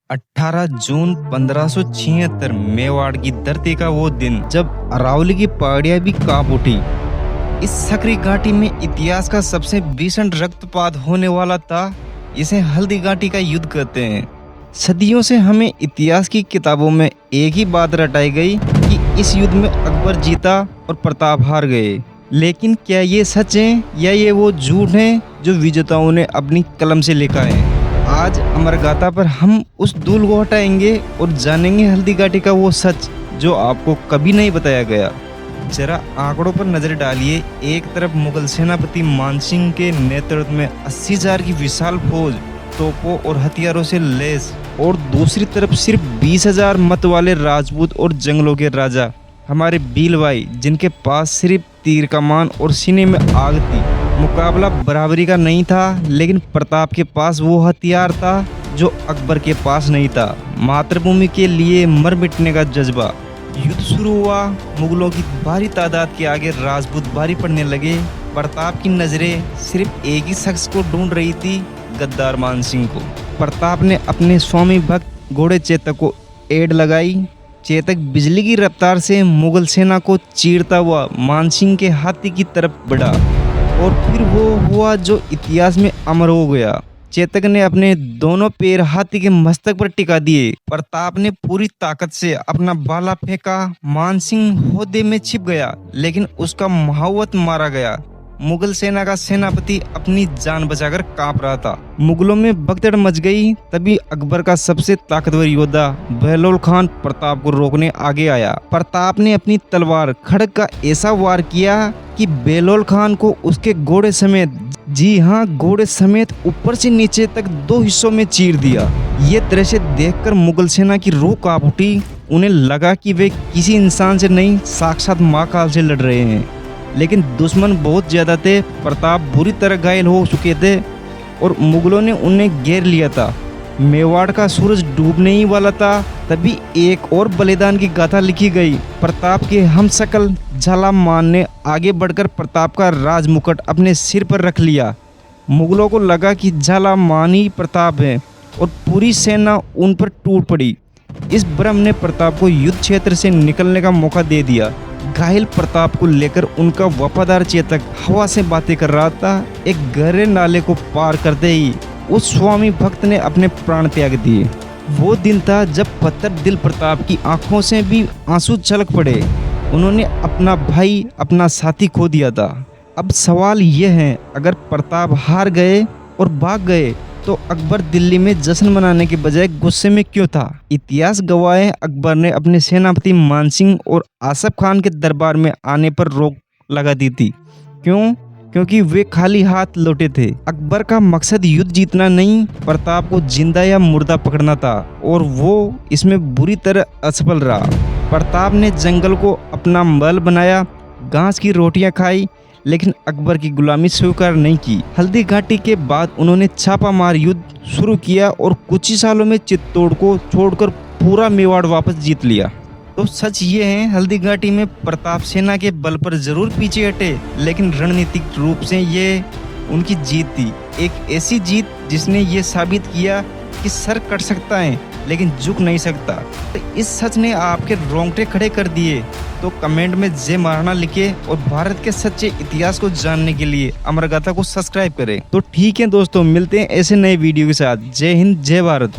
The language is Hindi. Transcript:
18 जून 1576 मेवाड़ की धरती का वो दिन जब अरावली की पहाड़ियां भी कांप उठी। इस सकरी घाटी में इतिहास का सबसे भीषण रक्तपात होने वाला था। इसे हल्दी घाटी का युद्ध कहते हैं। सदियों से हमें इतिहास की किताबों में एक ही बात रटाई गई कि इस युद्ध में अकबर जीता और प्रताप हार गए। लेकिन क्या ये सच है या ये वो झूठ है जो विजेताओं ने अपनी कलम से लिखा है? आज अमर गाथा पर हम उस धूल को हटाएंगे और जानेंगे हल्दी घाटी का वो सच जो आपको कभी नहीं बताया गया। जरा आंकड़ों पर नजर डालिए। एक तरफ मुगल सेनापति मानसिंह के नेतृत्व में 80,000 की विशाल फौज तोपों और हथियारों से लैस, और दूसरी तरफ सिर्फ 20,000 मत वाले राजपूत और जंगलों के राजा हमारे भील भाई, जिनके पास सिर्फ तीर कमान और सीने में आग थी। मुकाबला बराबरी का नहीं था, लेकिन प्रताप के पास वो हथियार था जो अकबर के पास नहीं था। मातृभूमि के लिए मर मिटने का जज्बा। युद्ध शुरू हुआ। मुगलों की भारी तादाद के आगे राजपूत भारी पड़ने लगे। प्रताप की नजरें सिर्फ एक ही शख्स को ढूंढ रही थी, गद्दार मानसिंह को। प्रताप ने अपने स्वामी भक्त घोड़े चेतक को एड़ लगाई। चेतक बिजली की रफ्तार से मुगल सेना को चीरता हुआ मानसिंह के हाथी की तरफ बढ़ा, और फिर वो हुआ जो इतिहास में अमर हो गया। चेतक ने अपने दोनों पैर हाथी के मस्तक पर टिका दिए। प्रताप ने पूरी ताकत से अपना भाला फेंका। मानसिंह होदे में छिप गया, लेकिन उसका महावत मारा गया। मुगल सेना का सेनापति अपनी जान बचाकर कांप रहा था। मुगलों में भगदड़ मच गई। तभी अकबर का सबसे ताकतवर योद्धा बहलोल खान प्रताप को रोकने आगे आया। प्रताप ने अपनी तलवार खड़ग का ऐसा वार किया कि बहलोल खान को उसके घोड़े समेत, जी हाँ, घोड़े समेत ऊपर से नीचे तक 2 हिस्सों में चीर दिया। ये दृश्य देखकर मुगल सेना की रूह कांप उठी। उन्हें लगा कि वे किसी इंसान से नहीं, साक्षात महाकाल से लड़ रहे हैं। लेकिन दुश्मन बहुत ज्यादा थे। प्रताप बुरी तरह घायल हो चुके थे और मुगलों ने उन्हें घेर लिया था। मेवाड़ का सूरज डूबने ही वाला था। तभी एक और बलिदान की गाथा लिखी गई। प्रताप के हमशक्ल झालामान ने आगे बढ़कर प्रताप का राजमुकुट अपने सिर पर रख लिया। मुगलों को लगा कि झालामान ही प्रताप है और पूरी सेना उन पर टूट पड़ी। इस भ्रम ने प्रताप को युद्ध क्षेत्र से निकलने का मौका दे दिया। घायल प्रताप को लेकर उनका वफादार चेतक हवा से बातें कर रहा था। एक गहरे नाले को पार करते ही उस स्वामी भक्त ने अपने प्राण त्याग दिए। वो दिन था जब पत्थर दिल प्रताप की आंखों से भी आंसू छलक पड़े। उन्होंने अपना भाई, अपना साथी खो दिया था। अब सवाल यह है, अगर प्रताप हार गए और भाग गए तो अकबर दिल्ली में जश्न मनाने के बजाय गुस्से में क्यों था? इतिहास गवाह है, अकबर ने अपने सेनापति मानसिंह और आसफ खान के दरबार में आने पर रोक लगा दी थी। क्यों? क्योंकि वे खाली हाथ लौटे थे। अकबर का मकसद युद्ध जीतना नहीं, प्रताप को जिंदा या मुर्दा पकड़ना था, और वो इसमें बुरी तरह असफल रहा। प्रताप ने जंगल को अपना महल बनाया, घास की रोटियां खाई, लेकिन अकबर की गुलामी स्वीकार नहीं की। हल्दी घाटी के बाद उन्होंने छापामार युद्ध शुरू किया और कुछ ही सालों में चित्तौड़ को छोड़कर पूरा मेवाड़ वापस जीत लिया। तो सच ये है, हल्दी घाटी में प्रताप सेना के बल पर जरूर पीछे हटे, लेकिन रणनीतिक रूप से ये उनकी जीत थी। एक ऐसी जीत जिसने ये साबित किया कि सर कट सकता है लेकिन झुक नहीं सकता। तो इस सच ने आपके रोंगटे खड़े कर दिए। तो कमेंट में जय महाराणा लिखे और भारत के सच्चे इतिहास को जानने के लिए अमर गाथा को सब्सक्राइब करें। तो ठीक है दोस्तों, मिलते हैं ऐसे नए वीडियो के साथ। जय हिंद, जय भारत।